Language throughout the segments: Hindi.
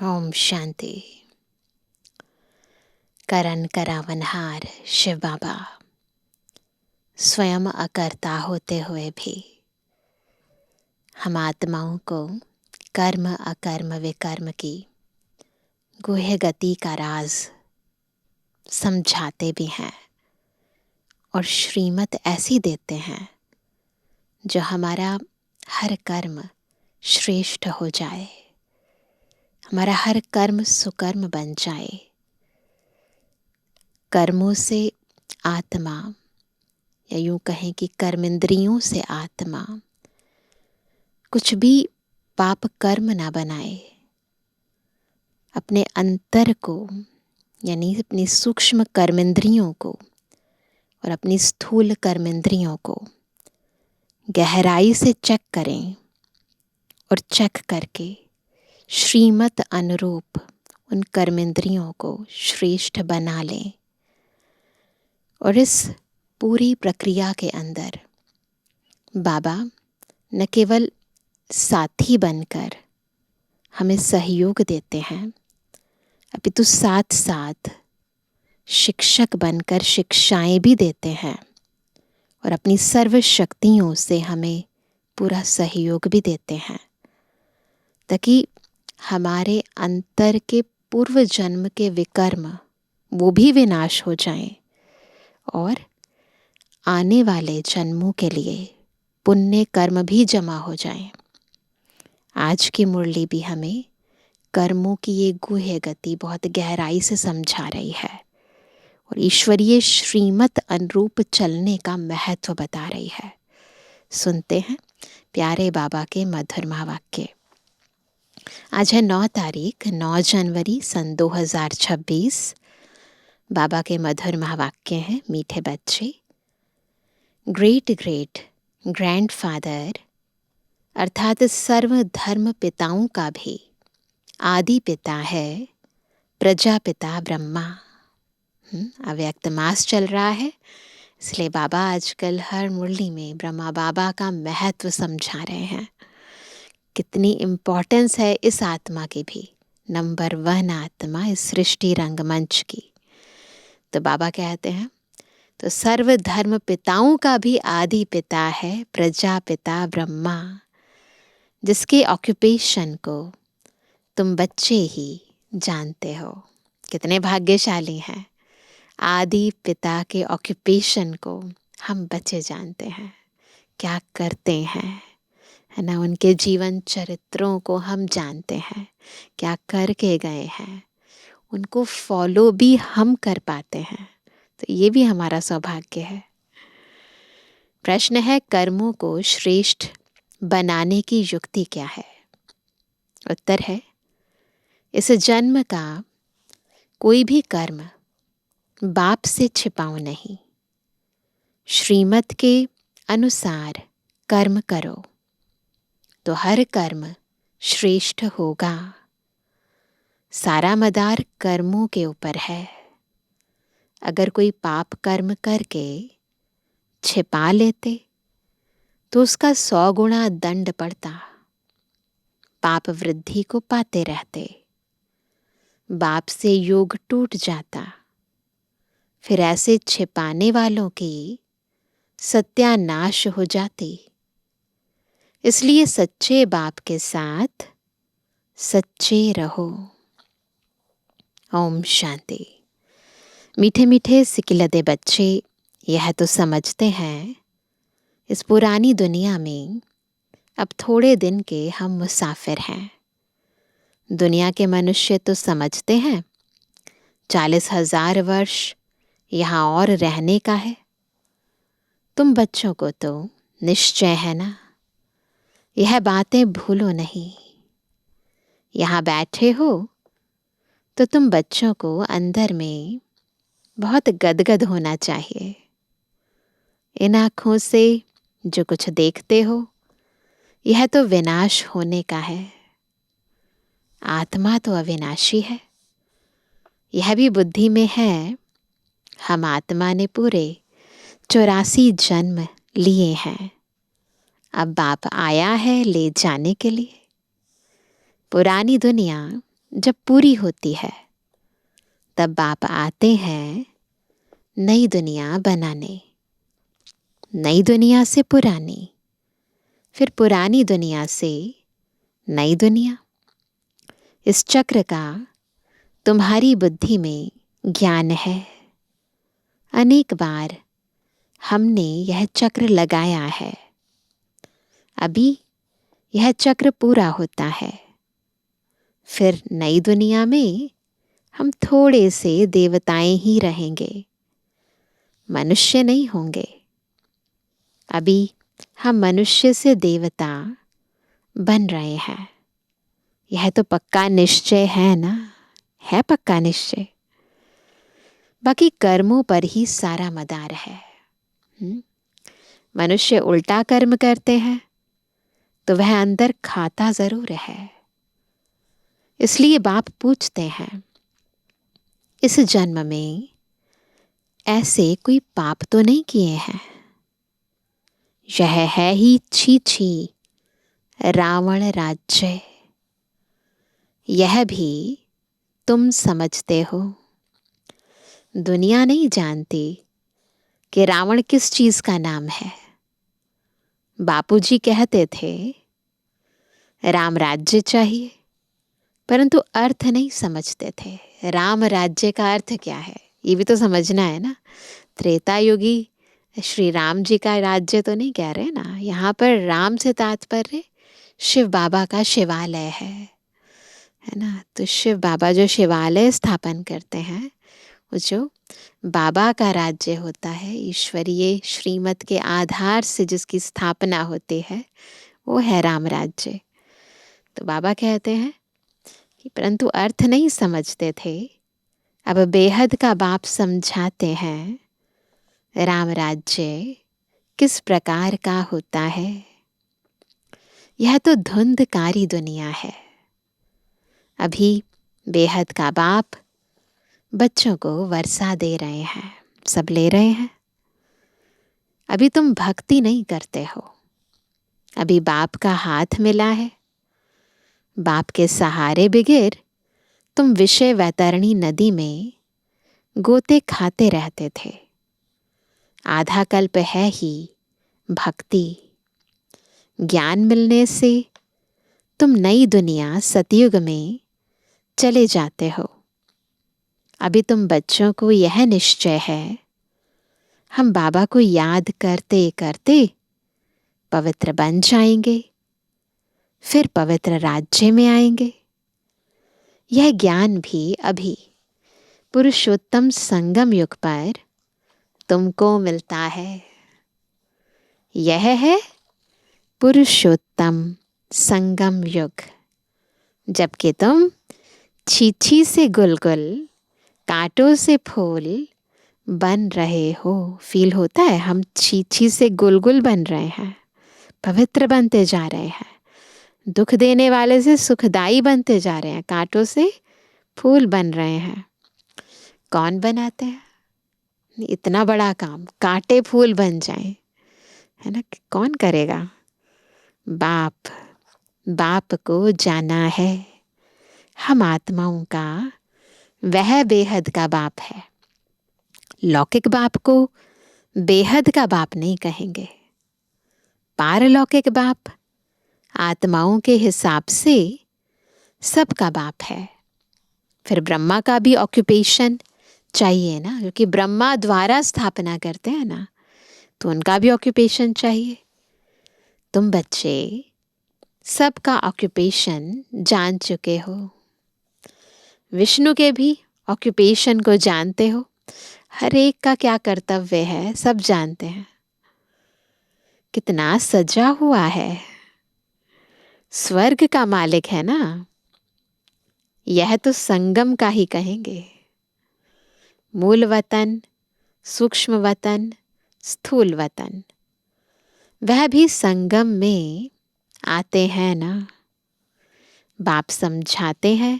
ओम शांति। करन करावनहार शिव बाबा स्वयं अकर्ता होते हुए भी हम आत्माओं को कर्म अकर्म विकर्म की गुह्य गति का राज समझाते भी हैं और श्रीमत ऐसी देते हैं जो हमारा हर कर्म श्रेष्ठ हो जाए, हमारा हर कर्म सुकर्म बन जाए। कर्मों से आत्मा, या यूं कहें कि कर्मेंद्रियों से आत्मा कुछ भी पाप कर्म ना बनाए, अपने अंतर को यानी अपनी सूक्ष्म कर्मेंद्रियों को और अपनी स्थूल कर्मेंद्रियों को गहराई से चेक करें और चेक करके श्रीमत अनुरूप उन कर्मेंद्रियों को श्रेष्ठ बना लें। और इस पूरी प्रक्रिया के अंदर बाबा न केवल साथी बनकर हमें सहयोग देते हैं, अपितु साथ साथ शिक्षक बनकर शिक्षाएं भी देते हैं और अपनी सर्व शक्तियों से हमें पूरा सहयोग भी देते हैं, ताकि हमारे अंतर के पूर्व जन्म के विकर्म वो भी विनाश हो जाएं और आने वाले जन्मों के लिए पुण्य कर्म भी जमा हो जाएं। आज की मुरली भी हमें कर्मों की ये गुह्य गति बहुत गहराई से समझा रही है और ईश्वरीय श्रीमत अनुरूप चलने का महत्व बता रही है। सुनते हैं प्यारे बाबा के मधुर महावाक्य। आज है 9 तारीख 9 जनवरी सन 2026। बाबा के मधुर महावाक्य हैं, मीठे बच्चे। ग्रेट ग्रेट ग्रैंडफादर अर्थात सर्व धर्म पिताओं का भी आदि पिता है प्रजापिता ब्रह्मा। अव्यक्त मास चल रहा है, इसलिए बाबा आजकल हर मुरली में ब्रह्मा बाबा का महत्व समझा रहे हैं। कितनी इम्पोर्टेंस है इस आत्मा की भी, नंबर 1 आत्मा इस सृष्टि रंगमंच की। तो बाबा कहते हैं तो सर्व धर्म पिताओं का भी आदि पिता है प्रजापिता ब्रह्मा, जिसके ऑक्यूपेशन को तुम बच्चे ही जानते हो। कितने भाग्यशाली हैं, आदि पिता के ऑक्यूपेशन को हम बच्चे जानते हैं, क्या करते हैं, है ना। उनके जीवन चरित्रों को हम जानते हैं, क्या करके गए हैं, उनको फॉलो भी हम कर पाते हैं। तो ये भी हमारा सौभाग्य है। प्रश्न है, कर्मों को श्रेष्ठ बनाने की युक्ति क्या है? उत्तर है, इस जन्म का कोई भी कर्म बाप से छिपाओ नहीं। श्रीमत के अनुसार कर्म करो तो हर कर्म श्रेष्ठ होगा। सारा मदार कर्मों के ऊपर है। अगर कोई पाप कर्म करके छिपा लेते तो उसका 100 गुना दंड पड़ता, पाप वृद्धि को पाते रहते, बाप से योग टूट जाता, फिर ऐसे छिपाने वालों की सत्यानाश हो जाती। इसलिए सच्चे बाप के साथ सच्चे रहो। ओम शांति। मीठे मीठे सिकिलदे बच्चे यह तो समझते हैं, इस पुरानी दुनिया में अब थोड़े दिन के हम मुसाफिर हैं। दुनिया के मनुष्य तो समझते हैं 40,000 वर्ष यहाँ और रहने का है। तुम बच्चों को तो निश्चय है ना, यह बातें भूलो नहीं। यहाँ बैठे हो तो तुम बच्चों को अंदर में बहुत गदगद होना चाहिए। इन आँखों से जो कुछ देखते हो यह तो विनाश होने का है। आत्मा तो अविनाशी है, यह भी बुद्धि में है। हम आत्मा ने पूरे 84 जन्म लिए हैं। अब बाप आया है ले जाने के लिए। पुरानी दुनिया जब पूरी होती है तब बाप आते हैं नई दुनिया बनाने, नई दुनिया से पुरानी, फिर पुरानी दुनिया से नई दुनिया। इस चक्र का तुम्हारी बुद्धि में ज्ञान है। अनेक बार हमने यह चक्र लगाया है। अभी यह चक्र पूरा होता है, फिर नई दुनिया में हम थोड़े से देवताएं ही रहेंगे, मनुष्य नहीं होंगे। अभी हम मनुष्य से देवता बन रहे हैं। यह तो पक्का निश्चय है ना, है पक्का निश्चय। बाकी कर्मों पर ही सारा मदार है। मनुष्य उल्टा कर्म करते हैं तो वह अंदर खाता जरूर है। इसलिए बाप पूछते हैं, इस जन्म में ऐसे कोई पाप तो नहीं किए हैं? यह है ही छी छी रावण राज्य। यह भी तुम समझते हो। दुनिया नहीं जानती कि रावण किस चीज का नाम है। बापूजी कहते थे राम राज्य चाहिए, परंतु अर्थ नहीं समझते थे। राम राज्य का अर्थ क्या है ये भी तो समझना है ना। त्रेता युगी श्री राम जी का राज्य तो नहीं कह रहे ना। यहाँ पर राम से तात्पर्य शिव बाबा का शिवालय है ना। तो शिव बाबा जो शिवालय स्थापन करते हैं, वो जो बाबा का राज्य होता है, ईश्वरीय श्रीमत के आधार से जिसकी स्थापना होती है, वो है राम राज्य। तो बाबा कहते हैं कि परंतु अर्थ नहीं समझते थे। अब बेहद का बाप समझाते हैं राम राज्य किस प्रकार का होता है। यह तो धुंधकारी दुनिया है। अभी बेहद का बाप बच्चों को वर्षा दे रहे हैं, सब ले रहे हैं। अभी तुम भक्ति नहीं करते हो। अभी बाप का हाथ मिला है। बाप के सहारे बगैर तुम विषय वैतरणी नदी में गोते खाते रहते थे। आधा कल्प है ही भक्ति। ज्ञान मिलने से तुम नई दुनिया सतयुग में चले जाते हो। अभी तुम बच्चों को यह निश्चय है, हम बाबा को याद करते करते पवित्र बन जाएंगे, फिर पवित्र राज्य में आएंगे। यह ज्ञान भी अभी पुरुषोत्तम संगम युग पर तुमको मिलता है। यह है पुरुषोत्तम संगम युग, जबकि तुम छीछी से गुलगुल, कांटों से फूल बन रहे हो। फील होता है हम छीछी से गुलगुल बन रहे हैं, पवित्र बनते जा रहे हैं। दुख देने वाले से सुखदाई बनते जा रहे हैं, कांटों से फूल बन रहे हैं। कौन बनाते हैं इतना बड़ा काम, कांटे फूल बन जाएं, है ना। कौन करेगा? बाप। बाप को जाना है। हम आत्माओं का वह बेहद का बाप है। लौकिक बाप को बेहद का बाप नहीं कहेंगे। पारलौकिक बाप आत्माओं के हिसाब से सबका बाप है। फिर ब्रह्मा का भी ऑक्यूपेशन चाहिए ना, क्योंकि ब्रह्मा द्वारा स्थापना करते हैं ना, तो उनका भी ऑक्यूपेशन चाहिए। तुम बच्चे सबका ऑक्यूपेशन जान चुके हो। विष्णु के भी ऑक्यूपेशन को जानते हो। हर एक का क्या कर्तव्य है सब जानते हैं। कितना सजा हुआ है। स्वर्ग का मालिक है ना। यह तो संगम का ही कहेंगे। मूल वतन, सूक्ष्म वतन, स्थूल वतन, वह भी संगम में आते हैं ना। बाप समझाते हैं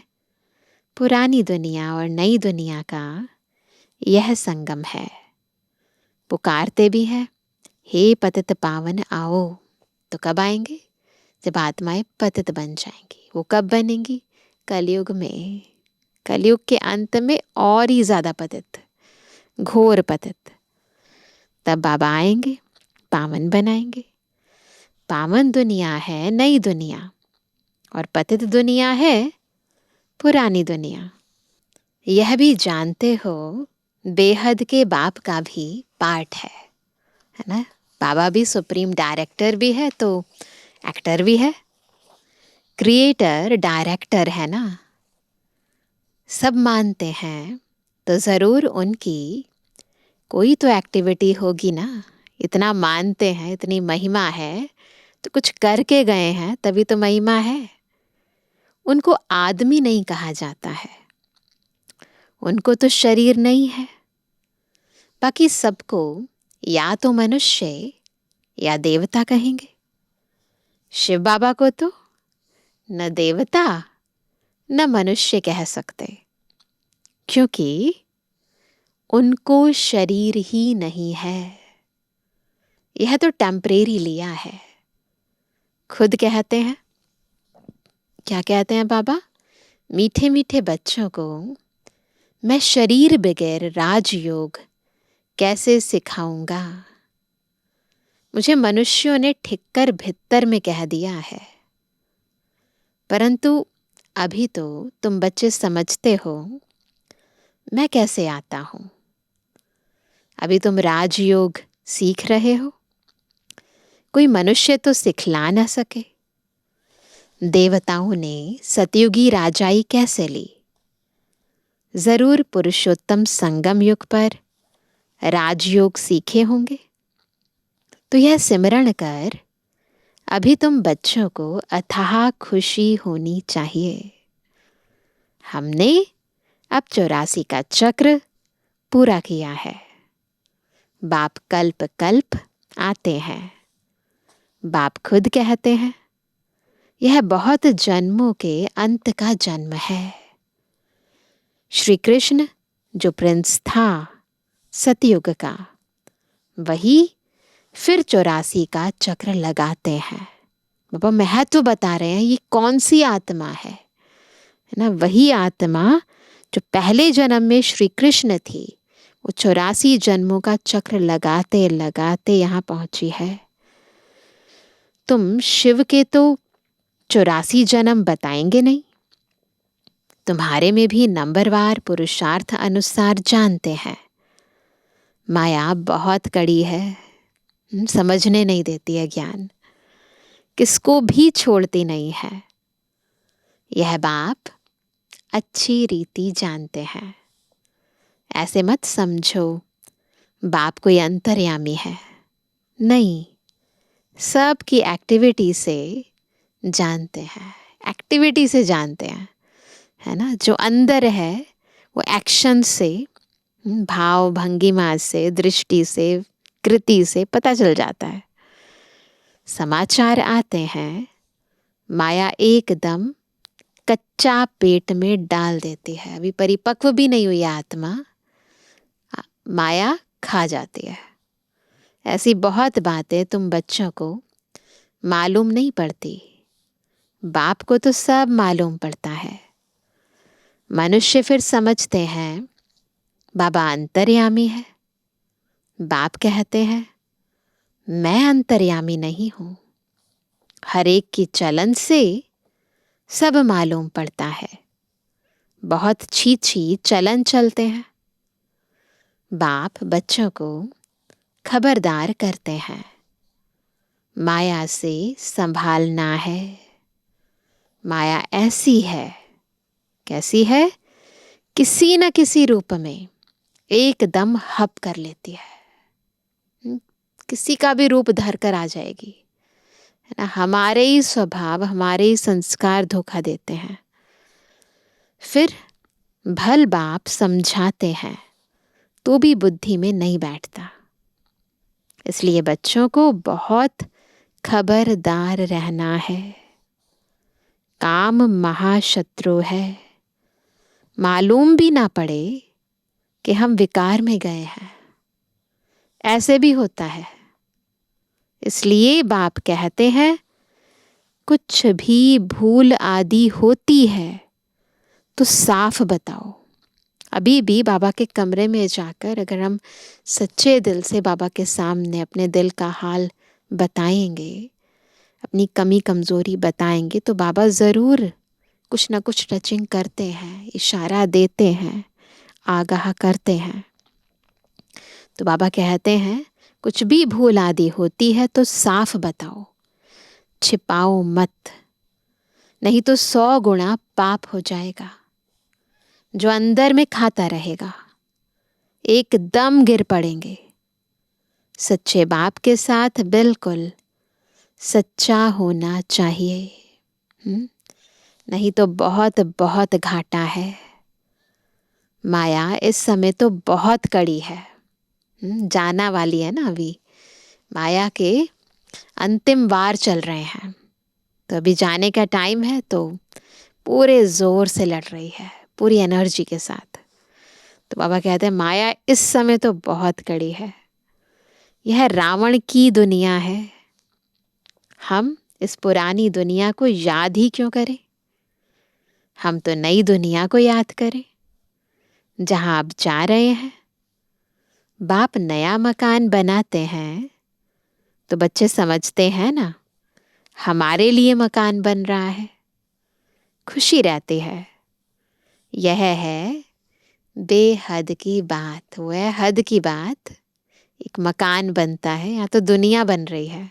पुरानी दुनिया और नई दुनिया का यह संगम है। पुकारते भी हैं, हे पतित पावन आओ। तो कब आएंगे? जब आत्माएं पतित बन जाएंगी। वो कब बनेंगी? कलयुग में, कलयुग के अंत में और ही ज़्यादा पतित, घोर पतित। तब बाबा आएंगे, पावन बनाएंगे। पावन दुनिया है नई दुनिया, और पतित दुनिया है पुरानी दुनिया। यह भी जानते हो, बेहद के बाप का भी पार्ट है ना। बाबा भी सुप्रीम डायरेक्टर भी है तो एक्टर भी है, क्रिएटर डायरेक्टर है ना। सब मानते हैं तो ज़रूर उनकी कोई तो एक्टिविटी होगी ना। इतना मानते हैं, इतनी महिमा है तो कुछ करके गए हैं, तभी तो महिमा है। उनको आदमी नहीं कहा जाता है, उनको तो शरीर नहीं है। बाकी सबको या तो मनुष्य या देवता कहेंगे। शिव बाबा को तो न देवता न मनुष्य कह सकते, क्योंकि उनको शरीर ही नहीं है। यह तो टेम्परेरी लिया है। खुद कहते हैं, क्या कहते हैं बाबा? मीठे मीठे बच्चों को मैं शरीर बगैर राजयोग कैसे सिखाऊंगा। मुझे मनुष्यों ने ठिक्कर भित्तर में कह दिया है, परंतु अभी तो तुम बच्चे समझते हो मैं कैसे आता हूं। अभी तुम राजयोग सीख रहे हो, कोई मनुष्य तो सिखला ना सके। देवताओं ने सतयुगी राजाई कैसे ली? जरूर पुरुषोत्तम संगम युग पर राजयोग सीखे होंगे। तो यह सिमरण कर अभी तुम बच्चों को अथाह खुशी होनी चाहिए। हमने अब 84 का चक्र पूरा किया है। बाप कल्प कल्प आते हैं। बाप खुद कहते हैं यह बहुत जन्मों के अंत का जन्म है। श्री कृष्ण जो प्रिंस था सतयुग का, वही फिर 84 का चक्र लगाते हैं। बाबा महत्व बता रहे हैं, ये कौन सी आत्मा है ना। वही आत्मा जो पहले जन्म में श्री कृष्ण थी, वो 84 जन्मों का चक्र लगाते लगाते यहाँ पहुंची है। तुम शिव के तो 84 जन्म बताएंगे नहीं, तुम्हारे में भी नंबरवार पुरुषार्थ अनुसार जानते हैं। माया बहुत कड़ी है, समझने नहीं देती है ज्ञान, किसको भी छोड़ती नहीं है। यह बाप अच्छी रीति जानते हैं। ऐसे मत समझो बाप कोई अंतर्यामी है, नहीं, सबकी एक्टिविटी से जानते हैं, एक्टिविटी से जानते हैं, है ना। जो अंदर है वो एक्शन से, भाव भंगिमा से, दृष्टि से, कृति से पता चल जाता है। समाचार आते हैं, माया एकदम कच्चा पेट में डाल देती है। अभी परिपक्व भी नहीं हुई आत्मा, माया खा जाती है। ऐसी बहुत बातें तुम बच्चों को मालूम नहीं पड़ती, बाप को तो सब मालूम पड़ता है। मनुष्य फिर समझते हैं बाबा अंतर्यामी है। बाप कहते हैं मैं अंतर्यामी नहीं हूं। हर एक की चलन से सब मालूम पड़ता है। बहुत छी चलन चलते हैं। बाप बच्चों को खबरदार करते हैं, माया से संभालना है। माया ऐसी है, कैसी है? किसी न किसी रूप में एकदम हप कर लेती है। किसी का भी रूप धर कर आ जाएगी, है ना। हमारे ही स्वभाव, हमारे ही संस्कार धोखा देते हैं। फिर भल बाप समझाते हैं तो भी बुद्धि में नहीं बैठता। इसलिए बच्चों को बहुत खबरदार रहना है। काम महाशत्रु है। मालूम भी ना पड़े कि हम विकार में गए हैं, ऐसे भी होता है। इसलिए बाप कहते हैं कुछ भी भूल आदि होती है तो साफ बताओ। अभी भी बाबा के कमरे में जाकर अगर हम सच्चे दिल से बाबा के सामने अपने दिल का हाल बताएंगे, अपनी कमी कमज़ोरी बताएंगे, तो बाबा ज़रूर कुछ ना कुछ टचिंग करते हैं, इशारा देते हैं, आगाह करते हैं। तो बाबा कहते हैं कुछ भी भूल आदि होती है तो साफ बताओ, छिपाओ मत, नहीं तो 100 गुना पाप हो जाएगा जो अंदर में खाता रहेगा, एकदम गिर पड़ेंगे। सच्चे बाप के साथ बिल्कुल सच्चा होना चाहिए। नहीं तो बहुत बहुत घाटा है। माया इस समय तो बहुत कड़ी है, जाना वाली है ना। अभी माया के अंतिम वार चल रहे हैं, तो अभी जाने का टाइम है, तो पूरे जोर से लड़ रही है, पूरी एनर्जी के साथ। तो बाबा कहते हैं माया इस समय तो बहुत कड़ी है। यह रावण की दुनिया है। हम इस पुरानी दुनिया को याद ही क्यों करें? हम तो नई दुनिया को याद करें जहां आप जा रहे हैं। बाप नया मकान बनाते हैं तो बच्चे समझते हैं ना, हमारे लिए मकान बन रहा है, खुशी रहती है। यह है बेहद की बात। वह हद की बात, एक मकान बनता है, यहाँ तो दुनिया बन रही है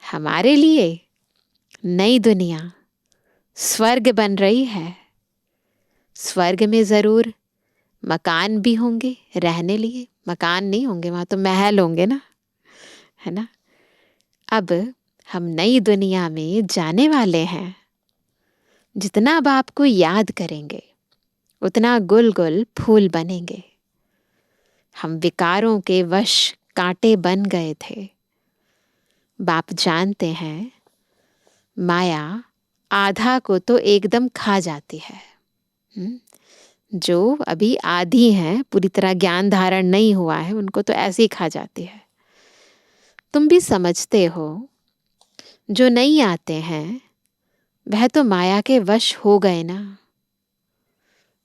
हमारे लिए। नई दुनिया स्वर्ग बन रही है। स्वर्ग में जरूर मकान भी होंगे रहने लिए। मकान नहीं होंगे, वहां तो महल होंगे ना, है ना। अब हम नई दुनिया में जाने वाले हैं। जितना बाप को याद करेंगे उतना गुल गुल फूल बनेंगे। हम विकारों के वश कांटे बन गए थे। बाप जानते हैं माया आधा को तो एकदम खा जाती है। जो अभी आधी हैं, पूरी तरह ज्ञान धारण नहीं हुआ है, उनको तो ऐसे ही खा जाती है। तुम भी समझते हो जो नहीं आते हैं वह तो माया के वश हो गए ना।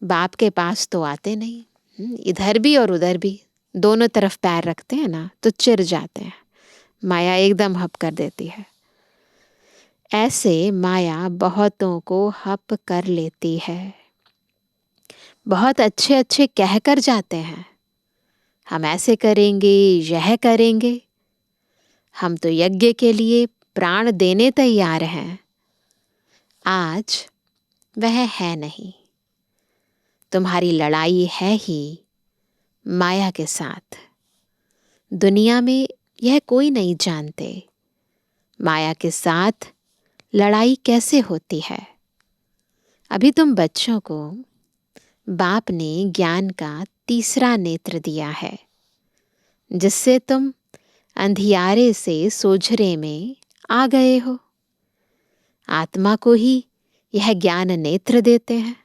बाप के पास तो आते नहीं। इधर भी और उधर भी दोनों तरफ पैर रखते हैं ना तो चिर जाते हैं। माया एकदम हप कर देती है। ऐसे माया बहुतों को हप कर लेती है। बहुत अच्छे अच्छे कहकर जाते हैं, हम ऐसे करेंगे, यह करेंगे, हम तो यज्ञ के लिए प्राण देने तैयार हैं। आज वह है नहीं। तुम्हारी लड़ाई है ही माया के साथ। दुनिया में यह कोई नहीं जानते माया के साथ लड़ाई कैसे होती है। अभी तुम बच्चों को बाप ने ज्ञान का तीसरा नेत्र दिया है, जिससे तुम अंधियारे से सोझरे में आ गए हो। आत्मा को ही यह ज्ञान नेत्र देते हैं।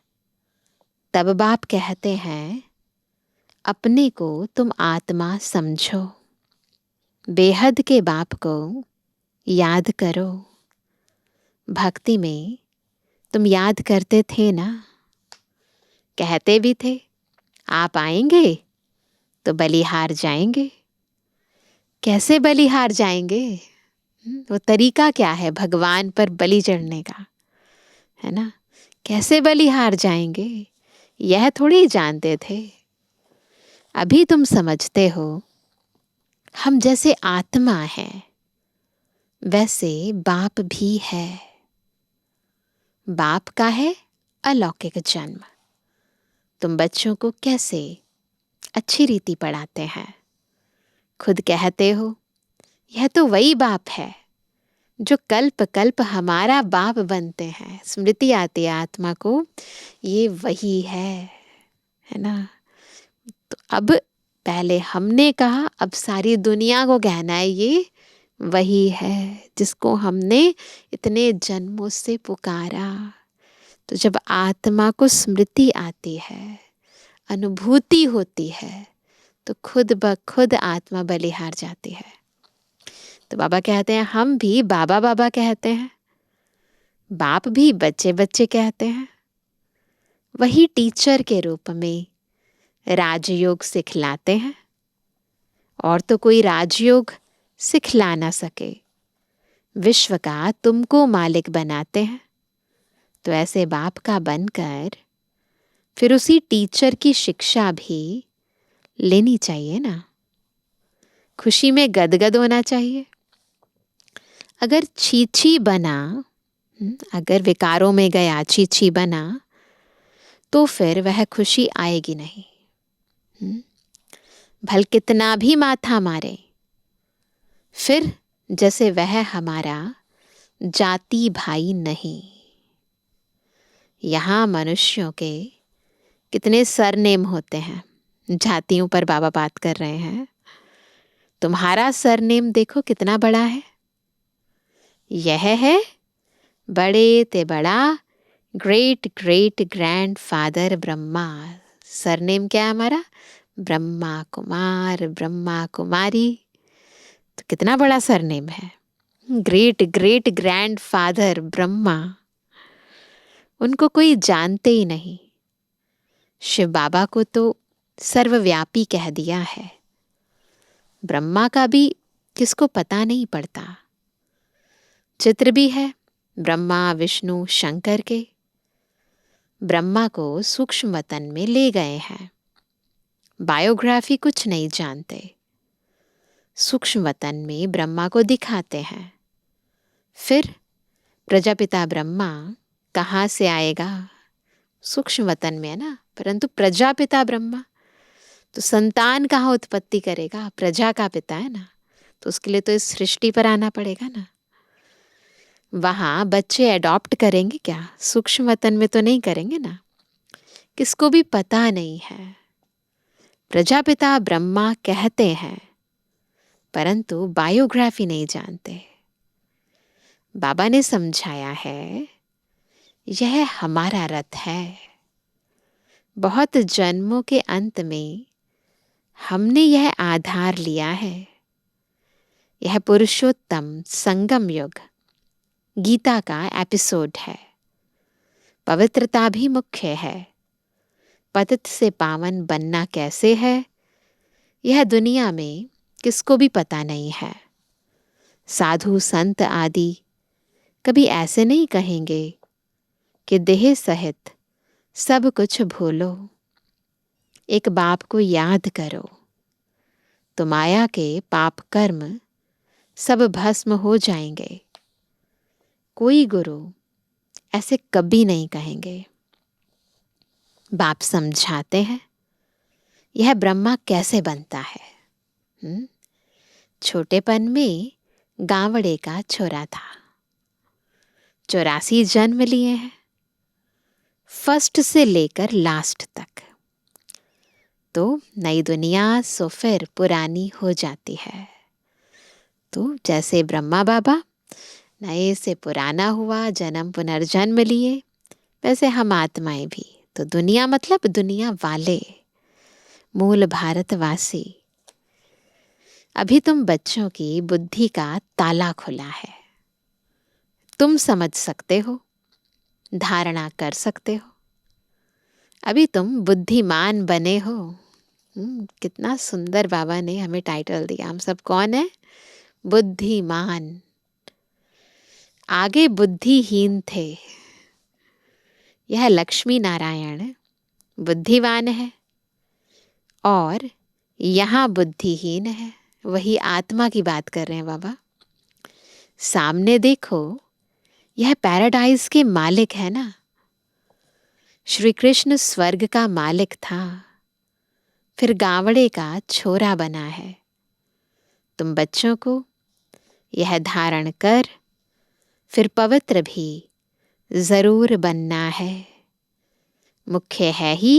तब बाप कहते हैं अपने को तुम आत्मा समझो। बेहद के बाप को याद करो। भक्ति में तुम याद करते थे ना, कहते भी थे आप आएंगे तो बलिहार जाएंगे। कैसे बलिहार जाएंगे? वो तरीका क्या है भगवान पर बलि चढ़ने का, है ना। कैसे बलिहार जाएंगे यह थोड़ी जानते थे। अभी तुम समझते हो हम जैसे आत्मा हैं वैसे बाप भी है। बाप का है अलौकिक जन्म। तुम बच्चों को कैसे अच्छी रीति पढ़ाते हैं। खुद कहते हो यह तो वही बाप है जो कल्प कल्प हमारा बाप बनते हैं। स्मृति आती है आत्मा को, ये वही है ना। तो अब पहले हमने कहा, अब सारी दुनिया को कहना है ये वही है जिसको हमने इतने जन्मों से पुकारा। तो जब आत्मा को स्मृति आती है, अनुभूति होती है, तो खुद ब खुद आत्मा बलिहार जाती है। तो बाबा कहते हैं हम भी बाबा बाबा कहते हैं, बाप भी बच्चे बच्चे कहते हैं। वही टीचर के रूप में राजयोग सिखलाते हैं, और तो कोई राजयोग सिखला ना सके, विश्व का तुमको मालिक बनाते हैं। तो ऐसे बाप का बनकर फिर उसी टीचर की शिक्षा भी लेनी चाहिए ना। खुशी में गदगद होना चाहिए। अगर छीछी बना, अगर विकारों में गया छीछी बना, तो फिर वह खुशी आएगी नहीं। भल कितना भी माथा मारे, फिर जैसे वह हमारा जाति भाई नहीं। यहाँ मनुष्यों के कितने सरनेम होते हैं, जातियों पर बाबा बात कर रहे हैं। तुम्हारा सरनेम देखो कितना बड़ा है। यह है बड़े ते बड़ा great great grand father Brahma. Surname क्या है हमारा? ब्रह्मा कुमार, ब्रह्मा कुमारी। तो कितना बड़ा सरनेम है, great great grand father Brahma. उनको कोई जानते ही नहीं। शिव बाबा को तो सर्वव्यापी कह दिया है। ब्रह्मा का भी किसको पता नहीं पड़ता। चित्र भी है ब्रह्मा विष्णु शंकर के। ब्रह्मा को सूक्ष्म वतन में ले गए हैं। बायोग्राफी कुछ नहीं जानते। सूक्ष्म वतन में ब्रह्मा को दिखाते हैं। फिर प्रजापिता ब्रह्मा कहाँ से आएगा? सूक्ष्म वतन में है ना, परंतु प्रजापिता ब्रह्मा तो संतान कहाँ उत्पत्ति करेगा? प्रजा का पिता है ना, तो उसके लिए तो इस सृष्टि पर आना पड़ेगा ना। वहां बच्चे अडॉप्ट करेंगे क्या? सूक्ष्म वतन में तो नहीं करेंगे ना। किसको भी पता नहीं है। प्रजापिता ब्रह्मा कहते हैं, परंतु बायोग्राफी नहीं जानते। बाबा ने समझाया है, यह हमारा रथ है। बहुत जन्मों के अंत में हमने यह आधार लिया है। यह पुरुषोत्तम संगम युग गीता का एपिसोड है। पवित्रता भी मुख्य है। पतित से पावन बनना कैसे है, यह दुनिया में किसको भी पता नहीं है। साधु संत आदि कभी ऐसे नहीं कहेंगे कि देह सहित सब कुछ भूलो, एक बाप को याद करो, तो माया के पाप कर्म सब भस्म हो जाएंगे। कोई गुरु ऐसे कभी नहीं कहेंगे। बाप समझाते हैं यह ब्रह्मा कैसे बनता है। छोटेपन में गावड़े का छोरा था। 84 जन्म लिए हैं, फर्स्ट से लेकर लास्ट तक। तो नई दुनिया सो फिर पुरानी हो जाती है। तो जैसे ब्रह्मा बाबा नए से पुराना हुआ, जन्म पुनर्जन्म लिए, वैसे हम आत्माएं भी। तो दुनिया मतलब दुनिया वाले, मूल भारतवासी। अभी तुम बच्चों की बुद्धि का ताला खुला है। तुम समझ सकते हो, धारणा कर सकते हो। अभी तुम बुद्धिमान बने हो। कितना सुंदर बाबा ने हमें टाइटल दिया। हम सब कौन है? बुद्धिमान। आगे बुद्धिहीन थे। यह लक्ष्मी नारायण बुद्धिवान है और यहाँ बुद्धिहीन है। वही आत्मा की बात कर रहे हैं बाबा। सामने देखो, यह पैराडाइज के मालिक है ना। श्री कृष्ण स्वर्ग का मालिक था, फिर गावड़े का छोरा बना है। तुम बच्चों को यह धारण कर फिर पवित्र भी जरूर बनना है। मुख्य है ही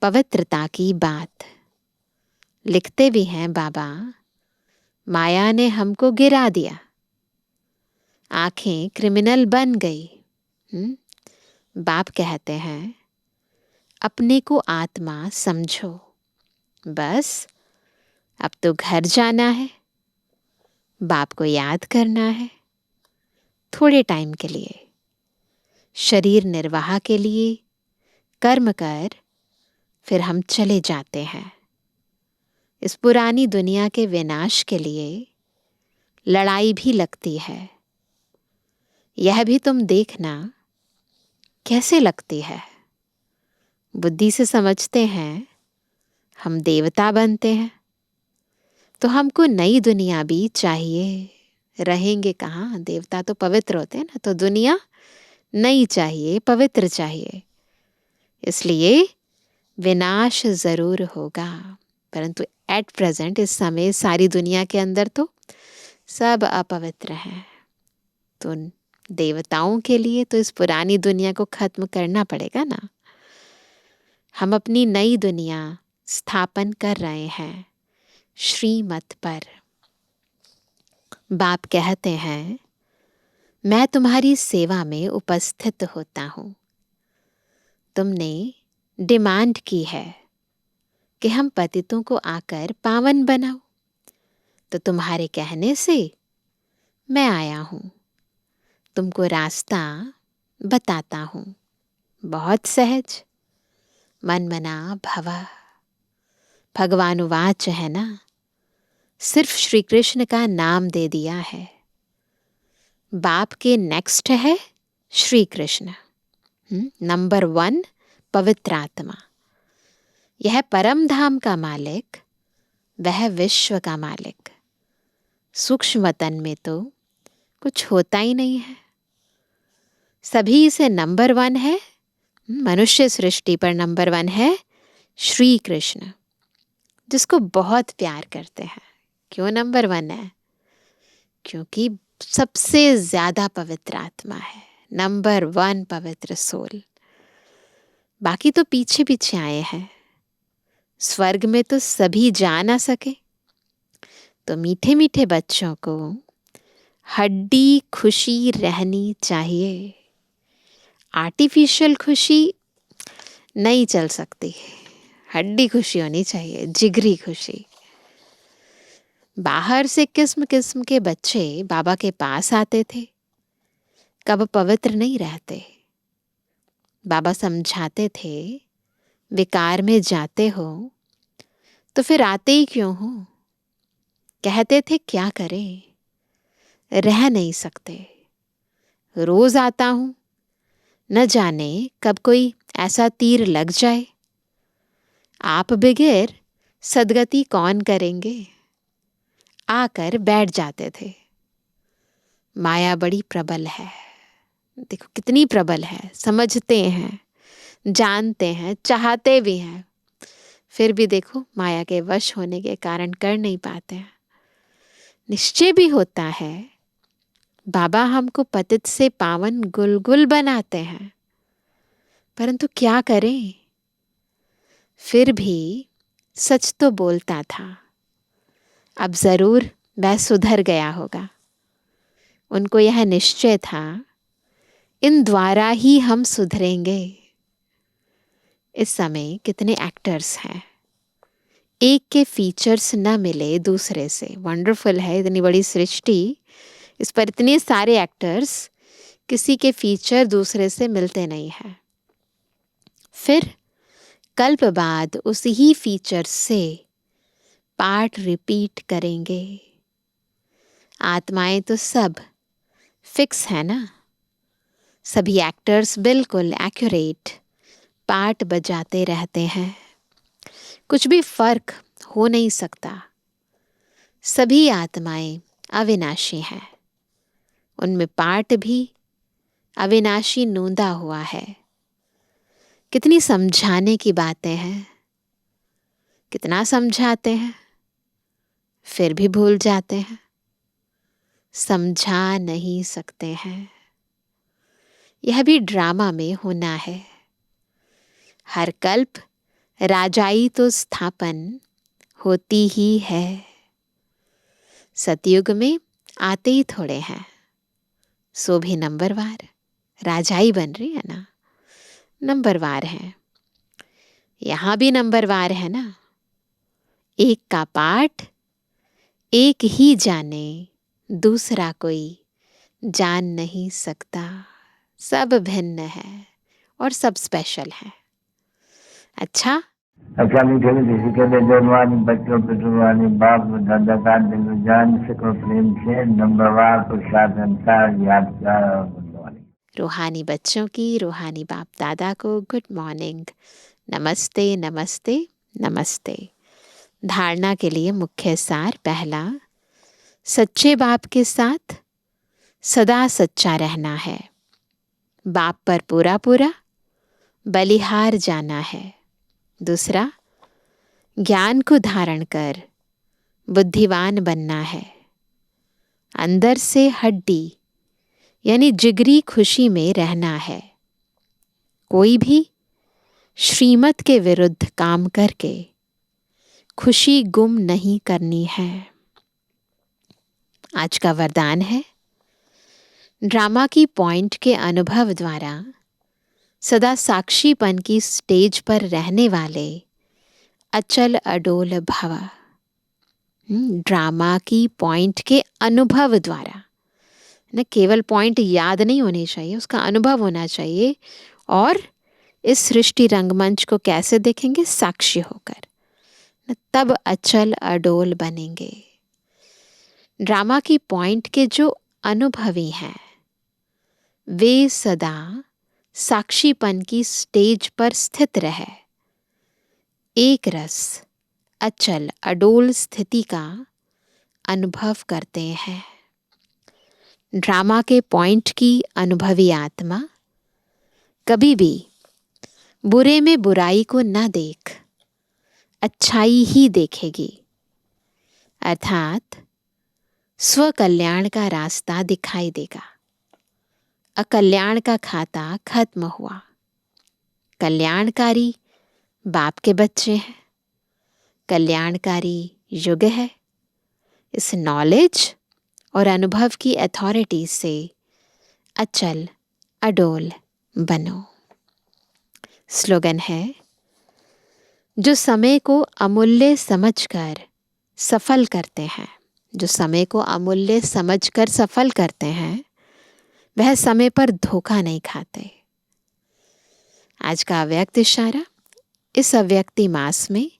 पवित्रता की बात। लिखते भी हैं बाबा, माया ने हमको गिरा दिया, आंखें क्रिमिनल बन गई। बाप कहते हैं अपने को आत्मा समझो। बस अब तो घर जाना है, बाप को याद करना है थोड़े टाइम के लिए, शरीर निर्वाह के लिए कर्म कर फिर हम चले जाते हैं। इस पुरानी दुनिया के विनाश के लिए लड़ाई भी लगती है। यह भी तुम देखना कैसे लगती है। बुद्धि से समझते हैं हम देवता बनते हैं, तो हमको नई दुनिया भी चाहिए। रहेंगे कहाँ, देवता तो पवित्र होते हैं ना, तो दुनिया नई चाहिए, पवित्र चाहिए। इसलिए विनाश जरूर होगा, परंतु एट प्रेजेंट, इस समय सारी दुनिया के अंदर तो सब अपवित्र हैं। तो देवताओं के लिए तो इस पुरानी दुनिया को खत्म करना पड़ेगा ना। हम अपनी नई दुनिया स्थापन कर रहे हैं श्रीमत पर। बाप कहते हैं मैं तुम्हारी सेवा में उपस्थित होता हूं। तुमने डिमांड की है कि हम पतितों को आकर पावन बनाओ, तो तुम्हारे कहने से मैं आया हूं। तुमको रास्ता बताता हूं, बहुत सहज। मन मना भव, भगवानुवाच है ना, सिर्फ श्री कृष्ण का नाम दे दिया है। बाप के नेक्स्ट है श्री कृष्ण, नंबर 1 पवित्र आत्मा। यह परम धाम का मालिक, वह विश्व का मालिक। सूक्ष्म वतन में तो कुछ होता ही नहीं है। सभी से नंबर 1 है, मनुष्य सृष्टि पर नंबर 1 है श्री कृष्ण, जिसको बहुत प्यार करते हैं। क्यों नंबर 1 है? क्योंकि सबसे ज्यादा पवित्र आत्मा है, नंबर 1 पवित्र सोल। बाकी तो पीछे पीछे आए हैं। स्वर्ग में तो सभी जा ना सके, तो मीठे मीठे बच्चों को हड्डी खुशी रहनी चाहिए। आर्टिफिशियल खुशी नहीं चल सकती, हड्डी खुशी होनी चाहिए, जिगरी खुशी। बाहर से किस्म किस्म के बच्चे बाबा के पास आते थे, कब पवित्र नहीं रहते। बाबा समझाते थे विकार में जाते हो तो फिर आते ही क्यों हो। कहते थे क्या करें, रह नहीं सकते। रोज आता हूं, न जाने कब कोई ऐसा तीर लग जाए। आप बगैर सदगति कौन करेंगे, आकर बैठ जाते थे। माया बड़ी प्रबल है, देखो कितनी प्रबल है। समझते हैं, जानते हैं, चाहते भी हैं, फिर भी देखो माया के वश होने के कारण कर नहीं पाते हैं। निश्चय भी होता है बाबा हमको पतित से पावन गुलगुल बनाते हैं, परंतु क्या करें। फिर भी सच तो बोलता था। अब जरूर वह सुधर गया होगा। उनको यह निश्चय था इन द्वारा ही हम सुधरेंगे। इस समय कितने एक्टर्स हैं, एक के फीचर्स न मिले दूसरे से। वंडरफुल है इतनी बड़ी सृष्टि, इस पर इतने सारे एक्टर्स, किसी के फीचर दूसरे से मिलते नहीं हैं। फिर कल्प बाद उसी ही फीचर से पार्ट रिपीट करेंगे। आत्माएं तो सब फिक्स है ना, सभी एक्टर्स बिल्कुल एक्यूरेट पार्ट बजाते रहते हैं। कुछ भी फर्क हो नहीं सकता। सभी आत्माएं अविनाशी हैं, उनमें पार्ट भी अविनाशी नूंदा हुआ है। कितनी समझाने की बातें हैं, कितना समझाते हैं, फिर भी भूल जाते हैं, समझा नहीं सकते हैं। यह भी ड्रामा में होना है। हर कल्प राजाई तो स्थापन होती ही है। सतयुग में आते ही थोड़े हैं, सो भी नंबरवार राजाई बन रही है ना, नंबरवार है। यहां भी नंबरवार है ना। एक का पाठ एक ही जाने, दूसरा कोई जान नहीं सकता। सब भिन्न है और सब स्पेशल है। अच्छा, मीठे मीठे के लिए जवानी बच्चों पे जुबानी बाप दादा का दिल जान सको प्रेम से नंबरवार प्रसाद अंसार याद प्यार और गुड मॉर्निंग। रूहानी बच्चों की रूहानी बाप दादा को गुड मॉर्निंग, नमस्ते नमस्ते नमस्ते। धारणा के लिए मुख्य सार। पहला, सच्चे बाप के साथ सदा सच्चा रहना है, बाप पर पूरा पूरा बलिहार जाना है। दूसरा, ज्ञान को धारण कर बुद्धिवान बनना है, अंदर से हड्डी यानी जिगरी खुशी में रहना है, कोई भी श्रीमत के विरुद्ध काम करके खुशी गुम नहीं करनी है। आज का वरदान है, ड्रामा की पॉइंट के अनुभव द्वारा सदा साक्षीपन की स्टेज पर रहने वाले अचल अडोल भव। ड्रामा की पॉइंट के अनुभव द्वारा, न केवल पॉइंट याद नहीं होने चाहिए, उसका अनुभव होना चाहिए। और इस सृष्टि रंगमंच को कैसे देखेंगे? साक्षी होकर, तब अचल अडोल बनेंगे। ड्रामा की पॉइंट के जो अनुभवी हैं वे सदा साक्षीपन की स्टेज पर स्थित रहे, एक रस अचल अडोल स्थिति का अनुभव करते हैं। ड्रामा के पॉइंट की अनुभवी आत्मा कभी भी बुरे में बुराई को न देख अच्छाई ही देखेगी, अर्थात स्व कल्याण का रास्ता दिखाई देगा। अकल्याण का खाता खत्म हुआ, कल्याणकारी बाप के बच्चे हैं, कल्याणकारी युग है। इस नॉलेज और अनुभव की अथॉरिटी से अचल अडोल बनो। स्लोगन है, जो समय को अमूल्य समझकर सफल करते हैं, जो समय को अमूल्य समझकर सफल करते हैं, वह समय पर धोखा नहीं खाते। आज का अव्यक्त इशारा, इस अव्यक्ति मास में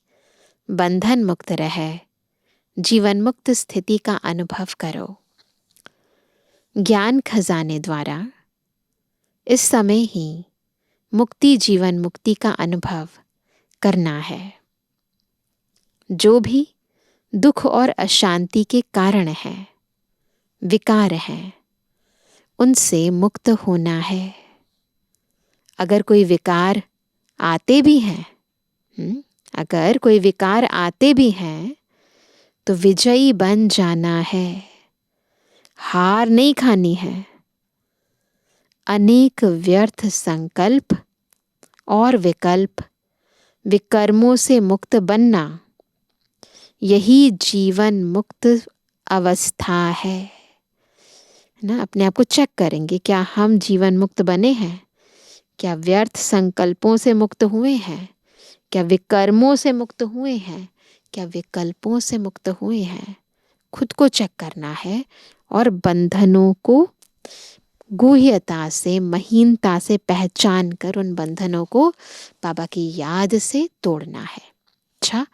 बंधन मुक्त रहे, जीवन मुक्त स्थिति का अनुभव करो। ज्ञान खजाने द्वारा इस समय ही मुक्ति जीवन मुक्ति का अनुभव करना है। जो भी दुख और अशांति के कारण है, विकार हैं, उनसे मुक्त होना है। अगर कोई विकार आते भी हैं, अगर कोई विकार आते भी हैं तो विजयी बन जाना है, हार नहीं खानी है। अनेक व्यर्थ संकल्प और विकल्प विकर्मों से मुक्त बनना, यही जीवन मुक्त अवस्था है ना। अपने आप को चेक करेंगे, क्या हम जीवन मुक्त बने हैं? क्या व्यर्थ संकल्पों से मुक्त हुए हैं? क्या विकर्मों से मुक्त हुए हैं? क्या विकल्पों से मुक्त हुए हैं? खुद को चेक करना है और बंधनों को गुह्यता से, महीनता से पहचान कर उन बंधनों को बाबा की याद से तोड़ना है। अच्छा,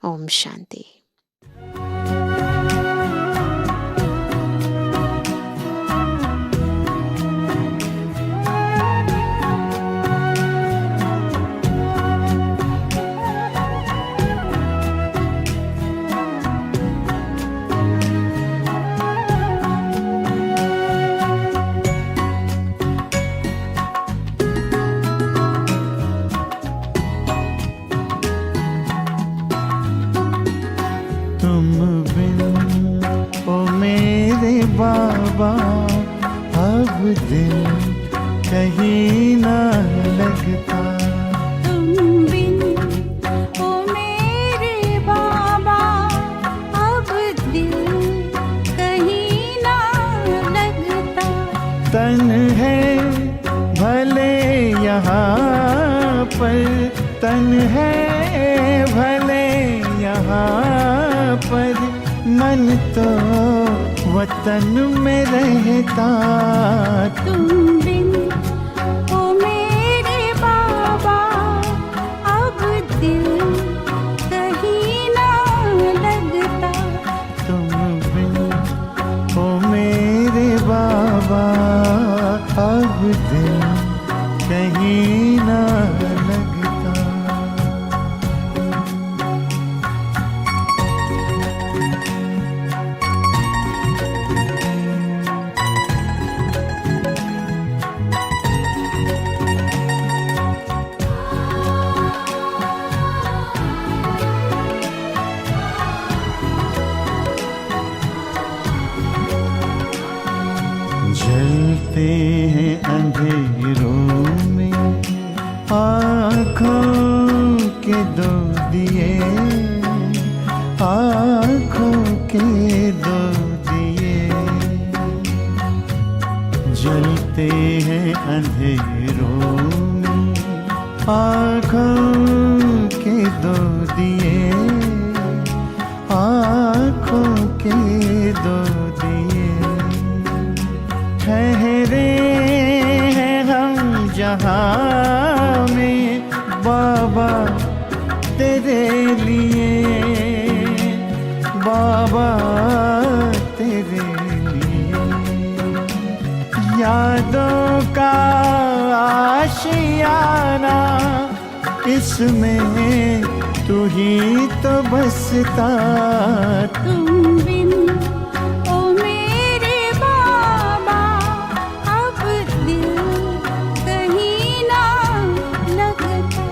ओम शांति। बाबा अब दिल कहीं ना लगता, तुम बिन ओ मेरे बाबा अब दिल कहीं ना लगता। तन है भले यहाँ पर, तन है भले यहाँ पर, मन तो वतन में रहता। तुम बिन ओ मेरे बाबा अब दिल कहीं ना लगता। जलते हैं अंधेरों में आँखों के दो दिए, आँखों के दो दिए। जलते हैं अंधेरों में आँखों के दो दिए, आँखों के दो दिए। ठहरे हैं हम जहाँ में बाबा तेरे लिए, बाबा तेरे लिए। यादों का आशियाना इसमें तू ही तो बसता। तुम बिन ओ मेरे बाबा अब दिल कहीं ना लगता।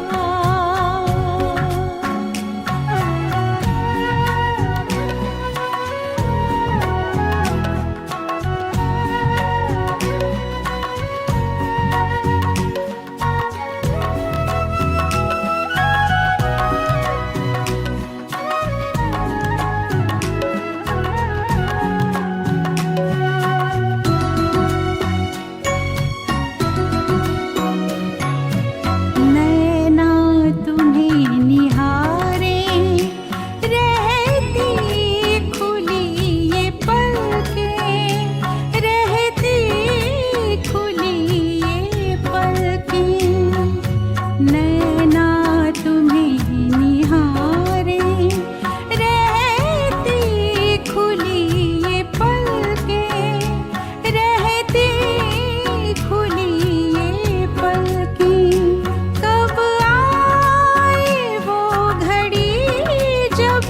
नैना तुम्हें निहारे रहती खुली ये पलकें, रहती खुली ये पलकें। नैना तुम्हें निहारे रहती खुली ये पलकें, रहती खुली ये पलकें। कब आए वो घड़ी जब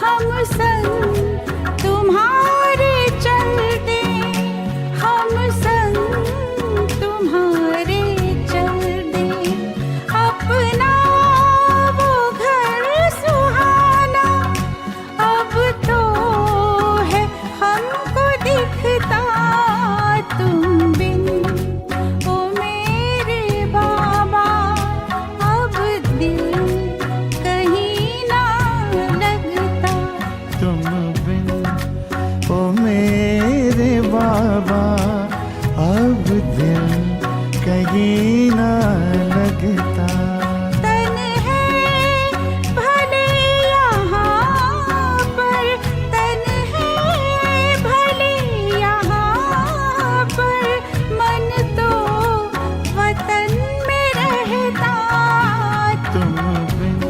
हम संग तुम्हारे चलते, हम संग तुम्हारे चलते। अपना वो घर सुहाना अब तो है हमको दिखता। तुम बिन ओ मेरे बाबा अब दिल कहीं ना लगता। तुम बिन ओ मेरे बाबा अब दिल कहीं ना लगता। तन है भले यहाँ पर, तन है भले यहाँ पर, मन तो वतन में रहता। तुम बिन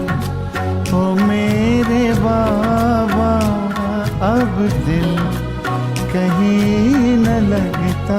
ओ मेरे बाबा अब दिल कहीं न लगता।